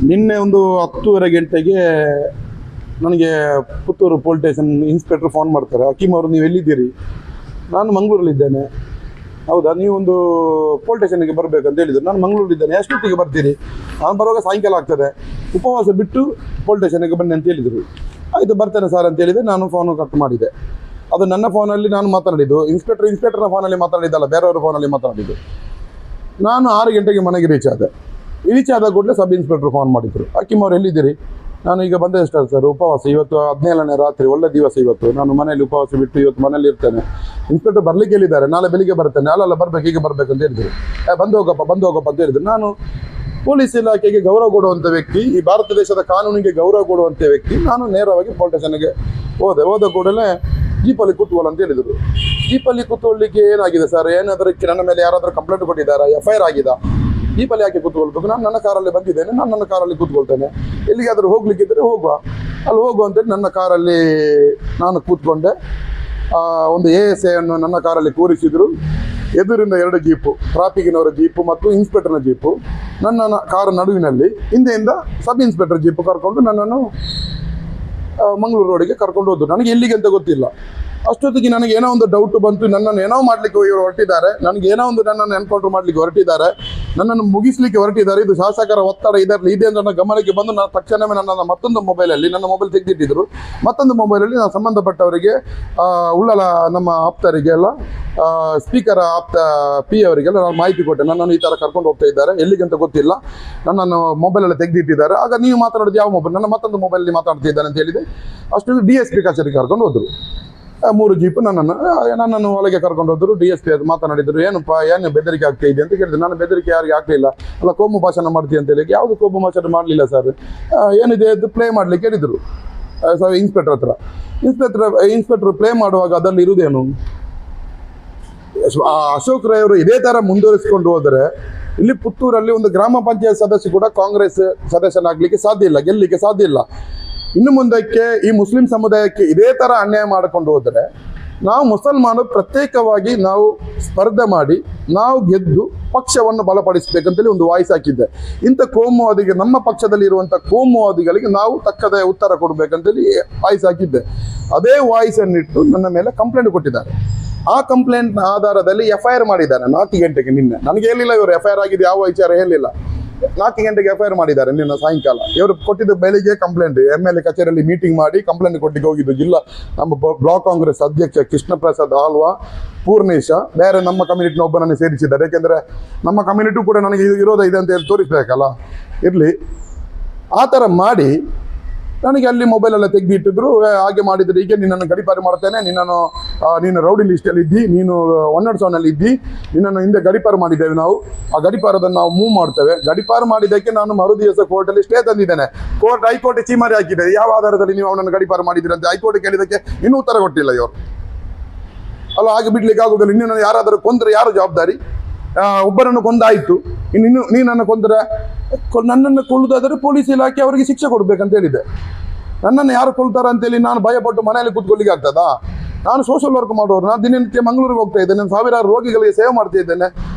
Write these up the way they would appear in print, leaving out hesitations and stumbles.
ನಿನ್ನೆ ಒಂದು 10:30 ಗಂಟೆಗೆ ನನಗೆ Puttur police station inspector phone ಮಾಡ್ತಾರೆ. ಹಕೀಮ್ ಅವರು, ನೀವು ಎಲ್ಲಿದ್ದೀರಿ? ನಾನು ಮಂಗಳೂರಲ್ಲಿದ್ದೇನೆ. ಹೌದಾ, ನೀವೊಂದು ಪೊಲೀಸ್ ಸ್ಟೇಷನ್ಗೆ ಬರಬೇಕಂತ ಹೇಳಿದರು. ನಾನು ಮಂಗಳೂರಲ್ಲಿದ್ದೇನೆ. ಎಷ್ಟೊತ್ತಿಗೆ ಬರ್ತೀರಿ? ನಾನು ಬರುವಾಗ ಸಾಯಂಕಾಲ ಆಗ್ತದೆ. ಉಪವಾಸ ಬಿಟ್ಟು ಪೊಲೀಸ್ ಸ್ಟೇಷನ್ಗೆ ಬನ್ನಿ ಅಂತ ಹೇಳಿದರು. ಆಯಿತು, ಬರ್ತೇನೆ ಸರ್ ಅಂತ ಹೇಳಿದೆ. ನಾನು ಫೋನು ಕಟ್ ಮಾಡಿದೆ. ಅದು ನನ್ನ ಫೋನಲ್ಲಿ ನಾನು ಮಾತಾಡಿದ್ದು. ಇನ್ಸ್ಪೆಕ್ಟರ್ನ ಫೋನಲ್ಲಿ ಮಾತಾಡಿದ್ದಲ್ಲ, ಬೇರೆಯವ್ರ ಫೋನಲ್ಲಿ ಮಾತಾಡಿದ್ದು. ನಾನು 6 ಗಂಟೆಗೆ ಮನೆಗೆ ರೀಚ್ ಆದ ಕೂಡಲೇ ಸಬ್ ಇನ್ಸ್ಪೆಕ್ಟರ್ ಫೋನ್ ಮಾಡಿದರು. ಹಕೀಮ್ ಅವ್ರು ಎಲ್ಲಿದ್ದೀರಿ? ನಾನು ಈಗ ಬಂದೆ ಸರ್, ಉಪವಾಸ. ಇವತ್ತು 17ನೇ ರಾತ್ರಿ, ಒಳ್ಳೆ ದಿವಸ ಇವತ್ತು. ನಾನು ಮನೆಯಲ್ಲಿ ಉಪವಾಸ ಬಿಟ್ಟು ಇವತ್ತು ಮನೇಲಿ ಇರ್ತೇನೆ. ಇನ್ಸ್ಪೆಕ್ಟರ್ ಬರಲಿಕ್ಕೆ ಹೇಳಿದ್ದಾರೆ, ನಾಳೆ ಬೆಳಿಗ್ಗೆ ಬರ್ತೇನೆ. ಅಲ್ಲ ಬರಬೇಕು, ಈಗ ಬರಬೇಕು ಅಂತ ಹೇಳಿದರು. ಬಂದು ಹೋಗಪ್ಪ ಅಂತ ಹೇಳಿದ್ರು. ನಾನು ಪೊಲೀಸ್ ಇಲಾಖೆಗೆ ಗೌರವ ಕೊಡುವಂಥ ವ್ಯಕ್ತಿ, ಈ ಭಾರತ ದೇಶದ ಕಾನೂನಿಗೆ ಗೌರವ ಕೊಡುವಂಥ ವ್ಯಕ್ತಿ. ನಾನು ನೇರವಾಗಿ ಪೊಲೀಸ್ ಸ್ಟೇಷನ್ಗೆ ಹೋದ ಕೂಡಲೇ ಜೀಪಲ್ಲಿ ಕೂತ್ಕೊಳ್ಳ ಅಂತ ಹೇಳಿದರು. ಜೀಪಲ್ಲಿ ಕೂತ್ಕೊಳ್ಳಿಕ್ಕೆ ಏನಾಗಿದೆ ಸರ್? ಏನಾದರೂ ನನ್ನ ಮೇಲೆ ಯಾರಾದರೂ ಕಂಪ್ಲೇಂಟ್ ಕೊಟ್ಟಿದ್ದಾರಾ? FIR ಆಗಿದಾ? ಜೀಪಲ್ಲಿ ಯಾಕೆ ಕೂತ್ಕೊಳ್ಬೇಕು? ನಾನು ನನ್ನ ಕಾರಲ್ಲಿ ಬಂದಿದ್ದೇನೆ, ನಾನು ನನ್ನ ಕಾರಲ್ಲಿ ಕೂತ್ಕೊಳ್ತೇನೆ. ಎಲ್ಲಿಗಾದರೂ ಹೋಗ್ಲಿಕ್ಕಿದ್ದರೆ ಅಲ್ಲಿ ಹೋಗುವ ಅಂತೇಳಿ ನನ್ನ ಕಾರಲ್ಲಿ ನಾನು ಕೂತ್ಕೊಂಡೆ. ಒಂದು ASI ಅನ್ನು ನನ್ನ ಕಾರಲ್ಲಿ ಕೂರಿಸಿದರು. ಎದುರಿಂದ 2 ಜೀಪು, ಟ್ರಾಫಿಕ್ನವರ ಜೀಪು ಮತ್ತು ಇನ್ಸ್ಪೆಕ್ಟರ್ನ ಜೀಪು, ನನ್ನ ಕಾರು ನಡುವಿನಲ್ಲಿ. ಹಿಂದೆಯಿಂದ ಸಬ್ ಇನ್ಸ್ಪೆಕ್ಟರ್ ಜೀಪು ಕರ್ಕೊಂಡು ನನ್ನನ್ನು ಮಂಗಳೂರು ರೋಡಿಗೆ ಕರ್ಕೊಂಡು ಹೋದ್ರು. ನನಗೆ ಎಲ್ಲಿಗೆ ಅಂತ ಗೊತ್ತಿಲ್ಲ. ಅಷ್ಟೊತ್ತಿಗೆ ನನಗೆ ಏನೋ ಒಂದು ಡೌಟ್ ಬಂತು. ನನ್ನನ್ನು ಏನೋ ಮಾಡಲಿಕ್ಕೆ ಇವರು ಹೊರಟಿದ್ದಾರೆ, ನನ್ನನ್ನು ಎನ್ಕೌಂಟರ್ ಮಾಡಲಿಕ್ಕೆ ಹೊರಟಿದ್ದಾರೆ, ನನ್ನನ್ನು ಮುಗಿಸ್ಲಿಕ್ಕೆ ಹೊರಟಿದ್ದಾರೆ. ಇದು ಶಾಸಕರ ಒತ್ತಡ ಇದೆ ಅಂತ ನನ್ನ ಗಮನಕ್ಕೆ ಬಂದು ನಾನು ತಕ್ಷಣವೇ ನನ್ನ ಮತ್ತೊಂದು ಮೊಬೈಲಲ್ಲಿ, ನನ್ನ ಮೊಬೈಲ್ ತೆಗೆದಿಟ್ಟಿದ್ರು, ಮತ್ತೊಂದು ಮೊಬೈಲಲ್ಲಿ ನಾನು ಸಂಬಂಧಪಟ್ಟವರಿಗೆ, ಉಳ್ಳಲ ನಮ್ಮ ಆಪ್ತರಿಗೆ ಎಲ್ಲ, ಸ್ಪೀಕರ್ ಆಪ್ತ P ಅವರಿಗೆಲ್ಲ ನಾನು ಮಾಹಿತಿ ಕೊಟ್ಟೆ. ನನ್ನನ್ನು ಈ ಥರ ಕರ್ಕೊಂಡು ಹೋಗ್ತಾ ಇದ್ದಾರೆ, ಎಲ್ಲಿಗಂತ ಗೊತ್ತಿಲ್ಲ, ನನ್ನನ್ನು ಮೊಬೈಲಲ್ಲಿ ತೆಗೆದಿಟ್ಟಿದ್ದಾರೆ. ಆಗ ನೀವು ಮಾತಾಡೋದು ಯಾವ ಮೊಬೈಲ್? ನನ್ನ ಮತ್ತೊಂದು ಮೊಬೈಲಲ್ಲಿ ಮಾತಾಡ್ತಾ ಇದ್ದಾನೆ ಅಂತ ಹೇಳಿದೆ. ಅಷ್ಟು DSP ಕಚೇರಿಗೆ ಕರ್ಕೊಂಡು ಹೋದರು. 3 ಜೀಪು ನನ್ನನ್ನು ಒಳಗೆ ಕರ್ಕೊಂಡು ಹೋದರು. DSP ಅದು ಮಾತನಾಡಿದರು. ಏನು ಬೆದರಿಕೆ ಆಗ್ತಾ ಇದೆ ಅಂತ ಕೇಳಿದ್ರು. ನಾನು ಬೆದರಿಕೆ ಯಾರಿಗೆ ಆಗಲಿಲ್ಲ. ಅಲ್ಲ, ಕೋಮು ಭಾಷಣ ಮಾಡ್ತೀವಿ ಅಂತ ಹೇಳಿ. ಯಾವುದು ಕೋಮು ಭಾಷಣ ಮಾಡಲಿಲ್ಲ ಸರ್. ಏನಿದೆ ಅದು ಪ್ಲೇ ಮಾಡಲಿಕ್ಕೆ ಹೇಳಿದರು ಇನ್ಸ್ಪೆಕ್ಟರ್ ಹತ್ರ. ಇನ್ಸ್ಪೆಕ್ಟರ್ ಪ್ಲೇ ಮಾಡುವಾಗ ಅದರಲ್ಲಿ ಇರುವುದೇನು? ಅಶೋಕ್ ರೈ ಅವರು ಇದೇ ಥರ ಮುಂದುವರಿಸಿಕೊಂಡು ಹೋದರೆ ಇಲ್ಲಿ ಪುತ್ತೂರಲ್ಲಿ ಒಂದು ಗ್ರಾಮ ಪಂಚಾಯತ್ ಸದಸ್ಯ ಕೂಡ ಕಾಂಗ್ರೆಸ್ ಸದಸ್ಯನಾಗಲಿಕ್ಕೆ ಸಾಧ್ಯ ಇಲ್ಲ, ಗೆಲ್ಲಲಿಕ್ಕೆ ಸಾಧ್ಯ ಇಲ್ಲ. ಇನ್ನು ಮುಂದಕ್ಕೆ ಈ ಮುಸ್ಲಿಂ ಸಮುದಾಯಕ್ಕೆ ಇದೇ ಥರ ಅನ್ಯಾಯ ಮಾಡಿಕೊಂಡು ಹೋದರೆ ನಾವು ಮುಸಲ್ಮಾನರು ಪ್ರತ್ಯೇಕವಾಗಿ ನಾವು ಸ್ಪರ್ಧೆ ಮಾಡಿ ನಾವು ಗೆದ್ದು ಪಕ್ಷವನ್ನು ಬಲಪಡಿಸಬೇಕಂತೇಳಿ ಒಂದು ವಾಯ್ಸ್ ಹಾಕಿದ್ದೆ. ಇಂಥ ಕೋಮುವಾದಿಗೆ, ನಮ್ಮ ಪಕ್ಷದಲ್ಲಿ ಇರುವಂಥ ಕೋಮುವಾದಿಗಳಿಗೆ ನಾವು ತಕ್ಕದ ಉತ್ತರ ಕೊಡಬೇಕಂತೇಳಿ ವಾಯ್ಸ್ ಹಾಕಿದ್ದೆ. ಅದೇ ವಾಯ್ಸನ್ನಿಟ್ಟು ನನ್ನ ಮೇಲೆ ಕಂಪ್ಲೇಂಟ್ ಕೊಟ್ಟಿದ್ದಾರೆ. ಆ ಕಂಪ್ಲೇಂಟ್ನ ಆಧಾರದಲ್ಲಿ FIR ಮಾಡಿದ್ದಾರೆ 4 ಗಂಟೆಗೆ. ನಿನ್ನೆ ನನಗೆ ಹೇಳಿಲ್ಲ ಇವರು FIR ಆಗಿದೆ, ಯಾವ ವಿಚಾರ ಹೇಳಿಲ್ಲ. 4 ಗಂಟೆಗೆ FIR ಮಾಡಿದ್ದಾರೆ ನಿನ್ನೆ ಸಾಯಂಕಾಲ. ಇವರು ಕೊಟ್ಟಿದ್ದು ಬೆಳಿಗ್ಗೆ ಕಂಪ್ಲೇಂಟ್. MLA ಕಚೇರಿಯಲ್ಲಿ ಮೀಟಿಂಗ್ ಮಾಡಿ ಕಂಪ್ಲೇಂಟ್ ಕೊಟ್ಟಿಗೆ ಹೋಗಿದ್ದು. ನಮ್ಮ ಬ್ಲಾಕ್ ಕಾಂಗ್ರೆಸ್ ಅಧ್ಯಕ್ಷ ಕೃಷ್ಣ ಪ್ರಸಾದ್ ಆಳ್ವಾ, ಪೂರ್ಣೇಶ, ಬೇರೆ ನಮ್ಮ ಕಮ್ಯುನಿಟಿನ ಒಬ್ಬನನ್ನು ಸೇರಿಸಿದ್ದಾರೆ. ಯಾಕೆಂದರೆ ನಮ್ಮ ಕಮ್ಯುನಿಟಿ ಕೂಡ ನನಗೆ ಇದು ವಿರೋಧ ಇದೆ ಅಂತ ಹೇಳಿ ತೋರಿಸ್ಬೇಕಲ್ಲ, ಇರಲಿ. ಆ ಥರ ಮಾಡಿ ನನಗೆ ಅಲ್ಲಿ ಮೊಬೈಲೆಲ್ಲ ತೆಗೆದಿಟ್ಟಿದ್ರು. ಹಾಗೆ ಮಾಡಿದರೆ ಹೀಗೆ ನಿನ್ನನ್ನು ಗಡಿಪಾರು ಮಾಡ್ತೇನೆ, ನೀನು ರೌಡಿ ಲಿಸ್ಟಲ್ಲಿ ಇದ್ದಿ, ನೀನು 107ನಲ್ಲಿ ಇದ್ದಿ, ನಿನ್ನನ್ನು ಹಿಂದೆ ಗಡಿಪಾರು ಮಾಡಿದ್ದೇವೆ ನಾವು, ಆ ಗಡಿಪಾರದನ್ನು ನಾವು ಮೂವ್ ಮಾಡ್ತೇವೆ. ಗಡಿಪಾರು ಮಾಡಿದ್ದಕ್ಕೆ ನಾನು ಮರುದಿವಸ ಕೋರ್ಟಲ್ಲಿ ಸ್ಟೇ ತಂದಿದ್ದೇನೆ. ಹೈಕೋರ್ಟ್ ಚೀಮಾರಿ ಹಾಕಿದೆ. ಯಾವ ಆಧಾರದಲ್ಲಿ ನೀವು ಅವನನ್ನು ಗಡಿಪಾರು ಮಾಡಿದ್ದೀರಿ ಅಂತ ಹೈಕೋರ್ಟ್ ಕೇಳಿದ್ದಕ್ಕೆ ಇನ್ನೂ ಉತ್ತರ ಕೊಟ್ಟಿಲ್ಲ ಇವರು. ಅಲ್ಲ, ಹಾಗೆ ಬಿಡ್ಲಿಕ್ಕೆ ಆಗೋದಿಲ್ಲ. ಇನ್ನೂ ಯಾರಾದರೂ ಕೊಂದರೆ ಯಾರು ಜವಾಬ್ದಾರಿ? ಒಬ್ಬರನ್ನು ಕೊಂದಾಯಿತು, ನೀನನ್ನು ಕೊಂದರೆ, ನನ್ನನ್ನು ಕೊಲ್ಲುವುದಾದರೆ ಪೊಲೀಸ್ ಇಲಾಖೆ ಅವರಿಗೆ ಶಿಕ್ಷೆ ಕೊಡಬೇಕಂತ ಹೇಳಿದೆ. ನನ್ನನ್ನು ಯಾರು ಕೊಲ್ತಾರೆ ಅಂತೇಳಿ ನಾನು ಭಯಪಟ್ಟು ಮನೆಯಲ್ಲಿ ಕೂತ್ಕೊಳ್ಳಿಕ್ಕೆ ಆಗ್ತದಾ? ನಾನು ಸೋಷಿಯಲ್ ವರ್ಕ್ ಮಾಡೋರು. ನಾನು ದಿನನಿತ್ಯ ಮಂಗಳೂರಿಗೆ ಹೋಗ್ತಾ ಇದ್ದೇನೆ, ಸಾವಿರಾರು ರೋಗಿಗಳಿಗೆ ಸೇವೆ ಮಾಡ್ತಾ ಇದ್ದೇನೆ.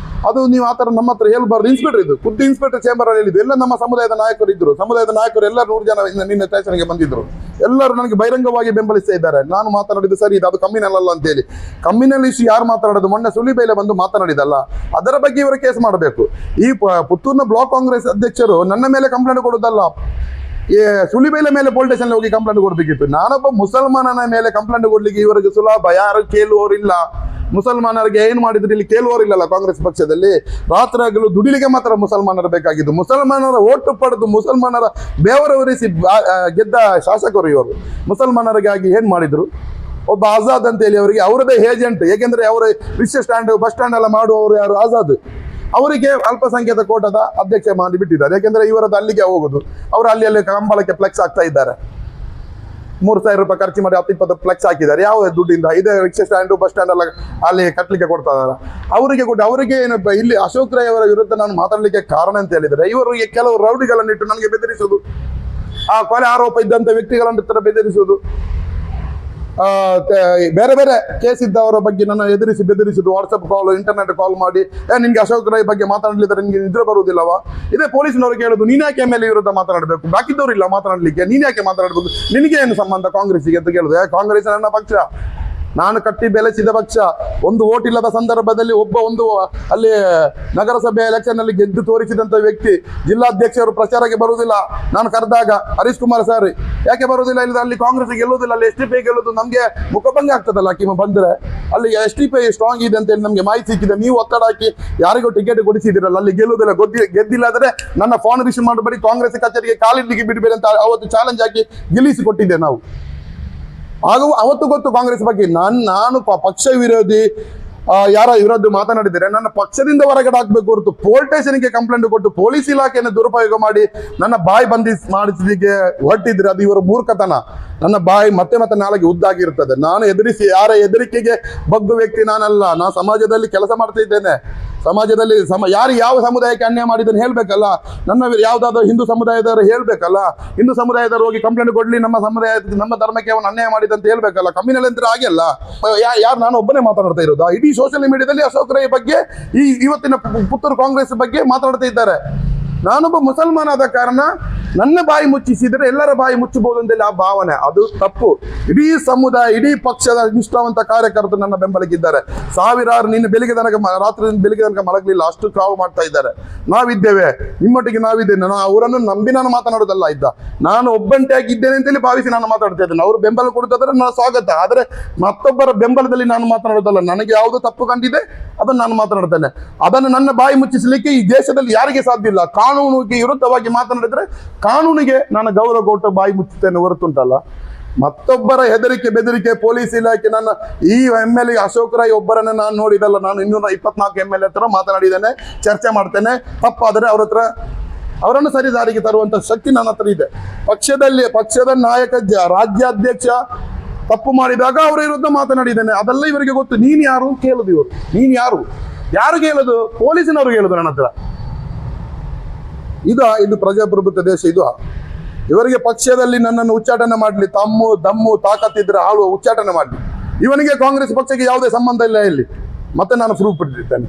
ಅದು ನೀವು ಆ ಥರ ನಮ್ಮ ಹತ್ರ ಹೇಳ್ಬಾರ್ದು. ಇನ್ಸ್ಪೆಕ್ಟರ್ ಇದು, ಖುದ್ದು ಇನ್ಸ್ಪೆಕ್ಟರ್ ಚೇಂಬರಲ್ಲಿ ಹೇಳಿದ್ದು. ಎಲ್ಲ ನಮ್ಮ ಸಮುದಾಯದ ನಾಯಕರು ಇದ್ದರು. ಸಮುದಾಯದ ನಾಯಕರು ಎಲ್ಲರೂ 100 ಜನ ನಿನ್ನೆ ಸ್ಟೇಷನ್ಗೆ ಬಂದಿದ್ದರು. ಎಲ್ಲರೂ ನನಗೆ ಬಹಿರಂಗವಾಗಿ ಬೆಂಬಲಿಸ್ತಾ ಇದ್ದಾರೆ. ನಾನು ಮಾತನಾಡಿದ್ದು ಸರಿ, ಇದು ಅದು ಕಮ್ಯುನಲ್ ಅಲ್ಲ ಅಂತೇಳಿ. ಕಮ್ಯುನಲ್ ಇಶ್ಯೂ ಯಾರು ಮಾತನಾಡೋದು? ಮೊನ್ನೆ ಸುಲಿಬೈಲೆ ಬಂದು ಮಾತನಾಡಿದಲ್ಲ, ಅದರ ಬಗ್ಗೆ ಇವರು ಕೇಸ್ ಮಾಡಬೇಕು. ಈ ಪುತ್ತೂರಿನ ಬ್ಲಾಕ್ ಕಾಂಗ್ರೆಸ್ ಅಧ್ಯಕ್ಷರು ನನ್ನ ಮೇಲೆ ಕಂಪ್ಲೇಂಟ್ ಕೊಡೋದಲ್ಲ, ಸುಲಿಬೈಲೆ ಮೇಲೆ ಪೊಲೀಸ್ ಸ್ಟೇಷನ್ ಹೋಗಿ ಕಂಪ್ಲೇಂಟ್ ಕೊಡಬೇಕಿತ್ತು. ನಾನೊಬ್ಬ ಮುಸಲ್ಮಾನನ ಮೇಲೆ ಕಂಪ್ಲೇಂಟ್ ಕೊಡ್ಲಿಕ್ಕೆ ಇವರಿಗೆ ಸುಲಭ, ಯಾರು ಕೇಳುವವರಿಲ್ಲ. ಮುಸಲ್ಮಾನರಿಗೆ ಏನು ಮಾಡಿದ್ರು ಇಲ್ಲಿ ಕೇಳುವವರಿಲ್ಲಲ್ಲ. ಕಾಂಗ್ರೆಸ್ ಪಕ್ಷದಲ್ಲಿ ರಾತ್ರಿ ಹಗಲು ದುಡಿಲಿಕ್ಕೆ ಮಾತ್ರ ಮುಸಲ್ಮಾನರು ಬೇಕಾಗಿದ್ದು. ಮುಸಲ್ಮಾನರ ಓಟು ಪಡೆದು ಮುಸಲ್ಮಾನರ ಬೆವರವರಿಸಿ ಗೆದ್ದ ಶಾಸಕರು ಇವರು. ಮುಸಲ್ಮಾನರಿಗಾಗಿ ಏನು ಮಾಡಿದ್ರು? ಒಬ್ಬ ಆಜಾದ್ ಅಂತೇಳಿ ಅವರಿಗೆ ಅವರದೇ ಏಜೆಂಟ್. ಏಕೆಂದರೆ ಅವರ ರಿಕ್ಷಾ ಸ್ಟ್ಯಾಂಡ್, ಬಸ್ ಸ್ಟ್ಯಾಂಡ್ ಎಲ್ಲ ಮಾಡುವವರು ಯಾರು? ಆಜಾದ್. ಅವರಿಗೆ ಅಲ್ಪಸಂಖ್ಯಾತ ಕೋಟದ ಅಧ್ಯಕ್ಷ ಮಾಡಿಬಿಟ್ಟಿದ್ದಾರೆ. ಯಾಕೆಂದರೆ ಇವರದ್ದು ಅಲ್ಲಿಗೆ ಹೋಗೋದು. ಅವರು ಅಲ್ಲಿ ಕಂಬಳಕ್ಕೆ ಫ್ಲೆಕ್ಸ್ ಹಾಕ್ತಾ ಇದ್ದಾರೆ. 3,000 ರೂಪಾಯಿ ಖರ್ಚು ಮಾಡಿ 10-20 ಫ್ಲೆಕ್ಸ್ ಹಾಕಿದ್ದಾರೆ. ಯಾವ ದುಡ್ಡಿಂದ? ಇದೇ ರಿಕ್ಷಾ ಸ್ಟ್ಯಾಂಡು, ಬಸ್ ಸ್ಟ್ಯಾಂಡ್ ಎಲ್ಲ ಅಲ್ಲಿ ಕಟ್ಟಲಿಕ್ಕೆ ಕೊಡ್ತಾ ಇದ್ದಾರೆ. ಅವರಿಗೆ ಏನಪ್ಪ ಇಲ್ಲಿ ಅಶೋಕ್ ರೈ ಅವರ ವಿರುದ್ಧ ನಾನು ಮಾತಾಡಲಿಕ್ಕೆ ಕಾರಣ ಅಂತ ಹೇಳಿದರೆ, ಇವರಿಗೆ ಕೆಲವು ರೌಡಿಗಳನ್ನಿಟ್ಟು ನನಗೆ ಬೆದರಿಸೋದು, ಆ ಕೊಲೆ ಆರೋಪ ಇದ್ದಂಥ ವ್ಯಕ್ತಿಗಳನ್ನ ಬೆದರಿಸೋದು. ಬೇರೆ ಬೇರೆ ಕೇಸ್ ಇದ್ದವರ ಬಗ್ಗೆ ನನ್ನ ಎದುರಿಸಿ ಬೆದರಿಸಿದ್ದು, ವಾಟ್ಸಪ್ ಕಾಲ್, ಇಂಟರ್ನೆಟ್ ಕಾಲ್ ಮಾಡಿ ನಿನ್ಗೆ ಅಶೋಕ್ ರೈ ಬಗ್ಗೆ ಮಾತಾಡಲಿದ್ರೆ ನಿನ್ಗೆ ನಿದ್ರೆ ಬರುವುದಿಲ್ಲವಾ? ಇದೇ ಪೊಲೀಸ್ನವ್ರಿಗೆ ಹೇಳೋದು, ನೀನ್ ಯಾಕೆ ಎಮ್ ಎಲ್ ಎ ವಿರುದ್ಧ ಮಾತನಾಡಬೇಕು, ಬಾಕಿದ್ದವ್ರು ಇಲ್ಲ ಮಾತನಾಡಲಿಕ್ಕೆ, ನೀನ್ ಯಾಕೆ ಮಾತನಾಡಬೇಕು, ನಿನಗೆ ಏನು ಸಂಬಂಧ ಕಾಂಗ್ರೆಸ್ಸಿಗೆ ಅಂತ ಕೇಳುದು. ಕಾಂಗ್ರೆಸ್ ನನ್ನ ಪಕ್ಷ, ನಾನು ಕಟ್ಟಿ ಬೆಳೆಸಿದ ಪಕ್ಷ. ಒಂದು ಓಟ್ ಇಲ್ಲದ ಸಂದರ್ಭದಲ್ಲಿ ಒಂದು ಅಲ್ಲಿ ನಗರಸಭೆ ಎಲೆಕ್ಷನ್ ನಲ್ಲಿ ಗೆದ್ದು ತೋರಿಸಿದಂತ ವ್ಯಕ್ತಿ ಜಿಲ್ಲಾಧ್ಯಕ್ಷರು ಪ್ರಚಾರಕ್ಕೆ ಬರುವುದಿಲ್ಲ. ನಾನು ಕರೆದಾಗ ಹರೀಶ್ ಕುಮಾರ್ ಸರ್ ಯಾಕೆ ಬರುವುದಿಲ್ಲ, ಇಲ್ಲ ಅಲ್ಲಿ ಕಾಂಗ್ರೆಸ್ ಗೆಲ್ಲುವುದಿಲ್ಲ, ಅಲ್ಲಿ SDPI ಗೆಲ್ಲುವುದು, ನಮ್ಗೆ ಮುಖಭಂಗ ಆಗ್ತದಲ್ಲ ಕಿಮ್ಮ ಬಂದ್ರೆ. ಅಲ್ಲಿ SDPI ಸ್ಟ್ರಾಂಗ್ ಇದೆ ಅಂತ ಹೇಳಿ ನಮ್ಗೆ ಮಾಹಿತಿ ಸಿಕ್ಕಿದೆ. ನೀವು ಒತ್ತಡ ಹಾಕಿ ಯಾರಿಗೂ ಟಿಕೆಟ್ ಕೊಡಿಸಿದಿರಲ್ಲ, ಅಲ್ಲಿ ಗೆಲ್ಲುವುದಿಲ್ಲ, ಗೆದ್ದಿಲ್ಲ ಆದ್ರೆ ನನ್ನ ಫೋನ್ ರಿಸೀವ್ ಮಾಡಬೇಡಿ, ಕಾಂಗ್ರೆಸ್ ಕಚೇರಿಗೆ ಕಾಲಿಡ್ಲಿಕ್ಕೆ ಬಿಡಬೇಡಿ ಅಂತ ಅವತ್ತು ಚಾಲೆಂಜ್ ಹಾಕಿ ಗೆಲ್ಲಿಸಿ ಕೊಟ್ಟಿದ್ದೆ ನಾವು. ಆಗ ಅವತ್ತು ಗೊತ್ತು ಕಾಂಗ್ರೆಸ್ ಬಗ್ಗೆ. ನಾನು ಪಕ್ಷ ವಿರೋಧಿ ಯಾರ ವಿರೋಧ ಮಾತನಾಡಿದರೆ ನನ್ನ ಪಕ್ಷದಿಂದ ಹೊರಗಡೆ ಹಾಕ್ಬೇಕು ಹೊರತು ಪೊಲೀಸ್ ಸ್ಟೇಷನ್ಗೆ ಕಂಪ್ಲೇಂಟ್ ಕೊಟ್ಟು ಪೊಲೀಸ್ ಇಲಾಖೆಯನ್ನು ದುರುಪಯೋಗ ಮಾಡಿ ನನ್ನ ಬಾಯಿ ಮಾಡಿಸಲಿಕ್ಕೆ ಹೊರಟಿದ್ರೆ ಅದು ಇವರ ಮೂರ್ಖತನ. ನನ್ನ ಬಾಯಿ ಮತ್ತೆ ಮತ್ತೆ ನಾಳೆಗೆ ಉದ್ದಾಗಿರ್ತದೆ. ನಾನು ಎದುರಿಸಿ ಯಾರ ಹೆದರಿಕೆಗೆ ಬಗ್ಗು ವ್ಯಕ್ತಿ ನಾನಲ್ಲ. ನಾನು ಸಮಾಜದಲ್ಲಿ ಕೆಲಸ ಮಾಡ್ತಾ ಇದ್ದೇನೆ. ಸಮಾಜದಲ್ಲಿ ಯಾರು ಯಾವ ಸಮುದಾಯಕ್ಕೆ ಅನ್ಯಾಯ ಮಾಡಿದ್ದನ್ನು ಹೇಳ್ಬೇಕಲ್ಲ. ನನ್ನ ಯಾವ್ದಾದ್ರು ಹಿಂದೂ ಸಮುದಾಯದವರು ಹೇಳ್ಬೇಕಲ್ಲ. ಹಿಂದೂ ಸಮುದಾಯದವರು ಹೋಗಿ ಕಂಪ್ಲೇಂಟ್ ಕೊಡ್ಲಿ, ನಮ್ಮ ಸಮುದಾಯ ನಮ್ಮ ಧರ್ಮಕ್ಕೆ ಅವನು ಅನ್ಯಾಯ ಮಾಡಿದಂತ ಹೇಳ್ಬೇಕಲ್ಲ. ಕಮ್ಯುನಲ್ ಅಂದ್ರೆ ಆಗಿಲ್ಲ. ಯಾರು ನಾನು ಒಬ್ಬನೇ ಮಾತನಾಡ್ತಾ ಇರೋದು? ಇಡೀ ಸೋಷಿಯಲ್ ಮೀಡಿಯಾದಲ್ಲಿ ಅಶೋಕ್ ರೈ ಬಗ್ಗೆ, ಇವತ್ತಿನ ಪುತ್ತೂರು ಕಾಂಗ್ರೆಸ್ ಬಗ್ಗೆ ಮಾತನಾಡ್ತಾ ಇದ್ದಾರೆ. ನಾನೊಬ್ಬ ಮುಸಲ್ಮಾನ್ ಆದ ಕಾರಣ ನನ್ನ ಬಾಯಿ ಮುಚ್ಚಿಸಿದರೆ ಎಲ್ಲರ ಬಾಯಿ ಮುಚ್ಚಬಹುದು ಅಂತೇಳಿ ಆ ಭಾವನೆ, ಅದು ತಪ್ಪು. ಇಡೀ ಸಮುದಾಯ, ಇಡೀ ಪಕ್ಷದ ನಿಷ್ಠಾವಂತ ಕಾರ್ಯಕರ್ತರು ನನ್ನ ಬೆಂಬಲಕ್ಕಿದ್ದಾರೆ. ಸಾವಿರಾರು ನಿನ್ನೆ ಬೆಳಿಗ್ಗೆ ತನಕ, ರಾತ್ರಿ ಬೆಳಿಗ್ಗೆ ತನಕ ಮಲಗಲಿಲ್ಲ, ಅಷ್ಟು ಕಾವು ಮಾಡ್ತಾ ಇದ್ದಾರೆ. ನಾವಿದ್ದೇವೆ, ನಿಮ್ಮೊಟ್ಟಿಗೆ ನಾವಿದ್ದೇನೆ. ನಾನು ಅವರನ್ನು ನಂಬಿ ನಾನು ಮಾತನಾಡೋದಲ್ಲ ಇದ್ದ. ನಾನು ಒಬ್ಬಂಟಿಯಾಗಿದ್ದೇನೆ ಅಂತೇಳಿ ಭಾವಿಸಿ ನಾನು ಮಾತಾಡ್ತಾ ಇದ್ದೇನೆ. ಅವರು ಬೆಂಬಲ ಕೊಡ್ತಿದ್ರೆ ನನ್ನ ಸ್ವಾಗತ. ಆದರೆ ಮತ್ತೊಬ್ಬರ ಬೆಂಬಲದಲ್ಲಿ ನಾನು ಮಾತನಾಡೋದಲ್ಲ. ನನಗೆ ಯಾವುದು ತಪ್ಪು ಕಂಡಿದೆ ಅದನ್ನು ನಾನು ಮಾತನಾಡ್ತೇನೆ. ಅದನ್ನು ನನ್ನ ಬಾಯಿ ಮುಚ್ಚಿಸಲಿಕ್ಕೆ ಈ ದೇಶದಲ್ಲಿ ಯಾರಿಗೆ ಸಾಧ್ಯ ಇಲ್ಲ. ಕಾನೂನಿಗೆ ವಿರುದ್ಧವಾಗಿ ಮಾತನಾಡಿದ್ರೆ ಕಾನೂನಿಗೆ ನಾನು ಗೌರವ ಕೊಟ್ಟು ಬಾಯಿ ಮುಚ್ಚುತ್ತೇನೆ ಹೊರತುಂಟಲ್ಲ. ಮತ್ತೊಬ್ಬರ ಹೆದರಿಕೆ ಬೆದರಿಕೆ ಪೊಲೀಸ್ ಇಲಾಖೆ, ನನ್ನ ಈ MLA ಅಶೋಕ್ ರೈ ಒಬ್ಬರನ್ನ ನಾನು ನೋಡಿದಲ್ಲ. ನಾನು 224 MLA ಹತ್ರ ಮಾತನಾಡಿದ್ದೇನೆ, ಚರ್ಚೆ ಮಾಡ್ತೇನೆ. ತಪ್ಪಾದರೆ ಅವ್ರ ಹತ್ರ ಅವರನ್ನು ಸರಿದಾರಿಗೆ ತರುವಂತ ಶಕ್ತಿ ನನ್ನ ಹತ್ರ ಇದೆ. ಪಕ್ಷದ ನಾಯಕ ರಾಜ್ಯಾಧ್ಯಕ್ಷ ತಪ್ಪು ಮಾಡಿದಾಗ ಅವರ ವಿರುದ್ಧ ಮಾತನಾಡಿದ್ದೇನೆ. ಅದೆಲ್ಲ ಇವರಿಗೆ ಗೊತ್ತು. ನೀನು ಯಾರು ಕೇಳುದು ಇವರು? ನೀನು ಯಾರು ಕೇಳುದು? ಪೊಲೀಸಿನವರು ಕೇಳುದು ನನ್ನ ಹತ್ರ. ಇದು ಪ್ರಜಾಪ್ರಭುತ್ವ ದೇಶ. ಇವರಿಗೆ ಪಕ್ಷದಲ್ಲಿ ನನ್ನನ್ನು ಉಚ್ಚಾಟನೆ ಮಾಡಲಿ, ದಮ್ಮು ತಾಕತ್ತಿದ್ರೆ ಆಳುವ ಉಚ್ಚಾಟನೆ ಮಾಡಲಿ. ಇವನಿಗೆ ಕಾಂಗ್ರೆಸ್ ಪಕ್ಷಕ್ಕೆ ಯಾವುದೇ ಸಂಬಂಧ ಇಲ್ಲ ಇಲ್ಲಿ. ಮತ್ತೆ ನಾನು ಪ್ರೂಫ್ ಪಡೆದಿದ್ದೇನೆ.